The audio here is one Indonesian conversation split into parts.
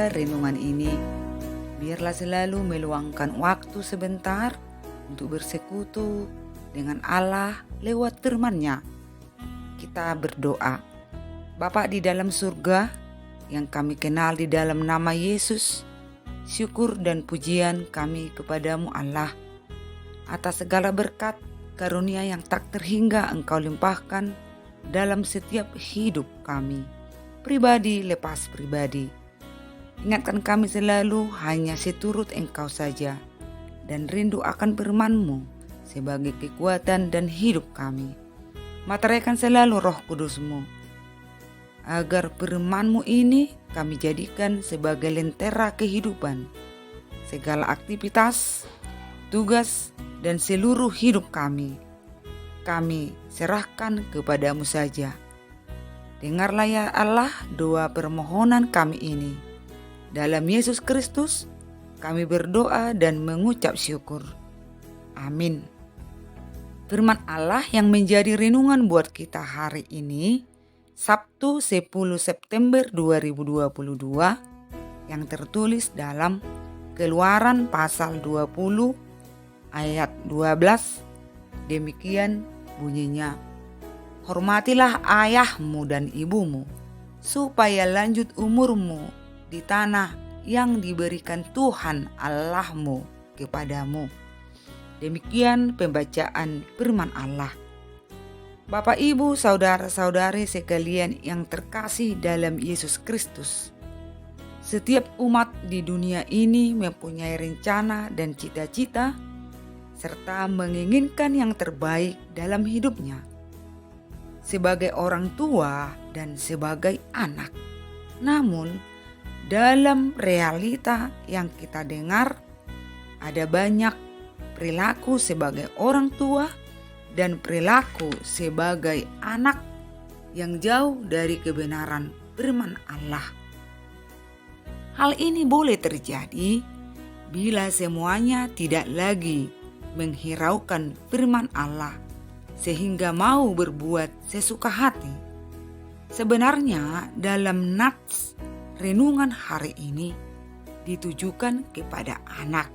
pada renungan ini, biarlah selalu meluangkan waktu sebentar untuk bersekutu dengan Allah lewat firman-Nya. Kita berdoa. Bapa di dalam surga, yang kami kenal di dalam nama Yesus, syukur dan pujian kami kepadamu Allah, atas segala berkat karunia yang tak terhingga Engkau limpahkan dalam setiap hidup kami, pribadi lepas pribadi. Ingatkan kami selalu hanya seturut Engkau saja, dan rindu akan firman-Mu sebagai kekuatan dan hidup kami. Materaikan selalu Roh Kudus-Mu, agar firman-Mu ini kami jadikan sebagai lentera kehidupan, segala aktivitas, tugas, dan seluruh hidup kami. Kami serahkan kepadamu saja. Dengarlah ya Allah doa permohonan kami ini. Dalam Yesus Kristus kami berdoa dan mengucap syukur. Amin. Firman Allah yang menjadi renungan buat kita hari ini, Sabtu 10 September 2022, yang tertulis dalam Keluaran pasal 20 ayat 12. Demikian bunyinya, hormatilah ayahmu dan ibumu, supaya lanjut umurmu di tanah yang diberikan Tuhan Allahmu kepadamu. Demikian pembacaan firman Allah. Bapak, Ibu, saudara-saudari sekalian yang terkasih dalam Yesus Kristus, setiap umat di dunia ini mempunyai rencana dan cita-cita serta menginginkan yang terbaik dalam hidupnya, sebagai orang tua dan sebagai anak. Namun, dalam realita yang kita dengar, ada banyak perilaku sebagai orang tua dan perilaku sebagai anak yang jauh dari kebenaran firman Allah. Hal ini boleh terjadi bila semuanya tidak lagi menghiraukan firman Allah sehingga mau berbuat sesuka hati. Sebenarnya dalam nats renungan hari ini ditujukan kepada anak.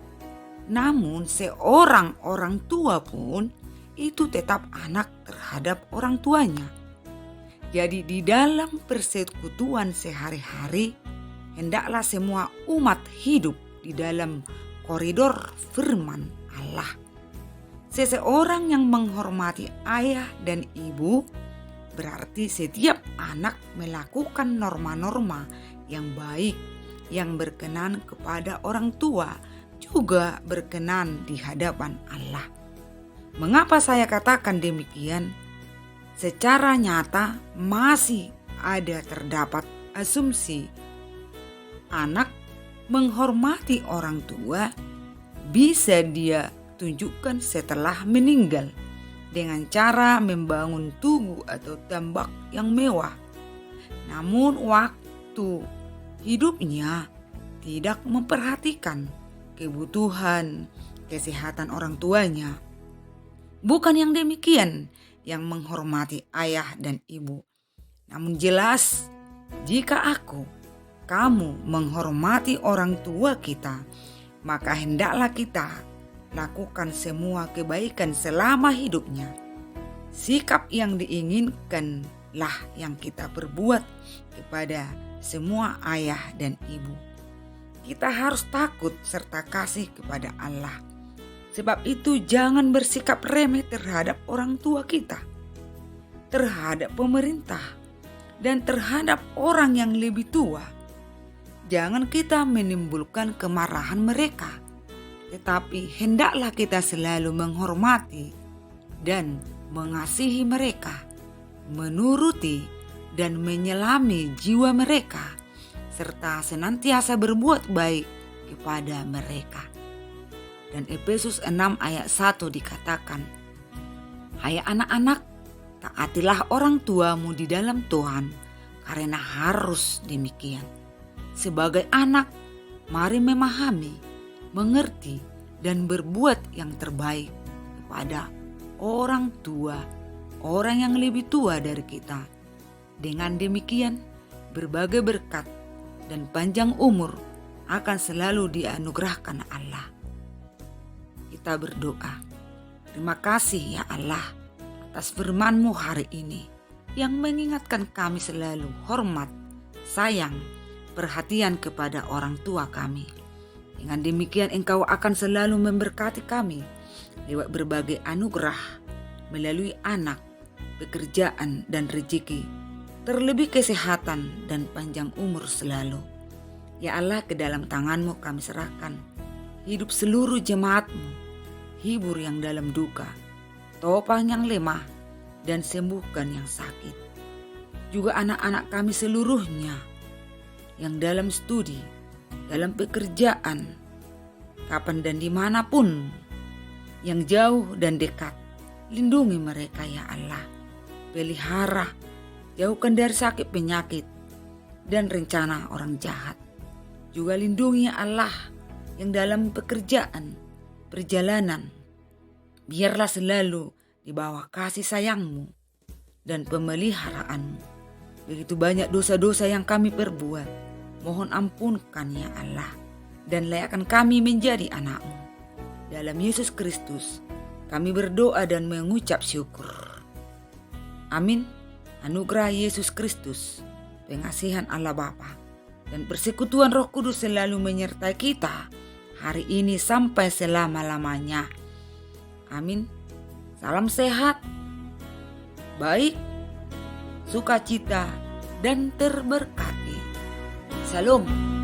Namun seorang orang tua pun itu tetap anak terhadap orang tuanya. Jadi di dalam persekutuan sehari-hari, hendaklah semua umat hidup di dalam koridor firman Allah. Seseorang yang menghormati ayah dan ibu berarti setiap anak melakukan norma-norma yang baik, yang berkenan kepada orang tua, juga berkenan di hadapan Allah. Mengapa saya katakan demikian? Secara nyata masih terdapat asumsi anak menghormati orang tua bisa dia tunjukkan setelah meninggal dengan cara membangun tugu atau tambak yang mewah. Namun waktu hidupnya tidak memperhatikan kebutuhan kesehatan orang tuanya. Bukan yang demikian yang menghormati ayah dan ibu. Namun jelas, jika kamu menghormati orang tua kita, maka hendaklah kita lakukan semua kebaikan selama hidupnya. Sikap yang diinginkanlah yang kita perbuat kepada semua ayah dan ibu. Kita harus takut serta kasih kepada Allah. Sebab itu jangan bersikap remeh terhadap orang tua kita, terhadap pemerintah, dan terhadap orang yang lebih tua. Jangan kita menimbulkan kemarahan mereka, tetapi hendaklah kita selalu menghormati dan mengasihi mereka, menuruti dan menyelami jiwa mereka, serta senantiasa berbuat baik kepada mereka. Dan Efesus 6 ayat 1 dikatakan, hai anak-anak, taatilah orang tuamu di dalam Tuhan, karena harus demikian. Sebagai anak, mari memahami, mengerti, dan berbuat yang terbaik kepada orang tua, orang yang lebih tua dari kita. Dengan demikian, berbagai berkat dan panjang umur akan selalu dianugerahkan Allah. Kita berdoa, terima kasih ya Allah atas firman-Mu hari ini yang mengingatkan kami selalu hormat, sayang, perhatian kepada orang tua kami. Dengan demikian Engkau akan selalu memberkati kami lewat berbagai anugerah melalui anak, pekerjaan dan rezeki, terlebih kesehatan dan panjang umur selalu. Ya Allah, ke dalam tangan-Mu kami serahkan hidup seluruh jemaat-Mu, hibur yang dalam duka, topang yang lemah, dan sembuhkan yang sakit. Juga anak-anak kami seluruhnya yang dalam studi, dalam pekerjaan, kapan dan dimanapun, yang jauh dan dekat, lindungi mereka ya Allah. Pelihara, jauhkan dari sakit penyakit dan rencana orang jahat. Juga lindungi ya Allah yang dalam pekerjaan, perjalanan, biarlah selalu di bawah kasih sayang-Mu dan pemeliharaanmu. Begitu banyak dosa-dosa yang kami perbuat, mohon ampunkan ya Allah, dan layakkan kami menjadi anak-Mu. Dalam Yesus Kristus kami berdoa dan mengucap syukur. Amin. Anugerah Yesus Kristus, pengasihan Allah Bapa, dan persekutuan Roh Kudus selalu menyertai kita hari ini sampai selama-lamanya. Amin. Salam sehat, baik, sukacita, dan terberkati. Salam.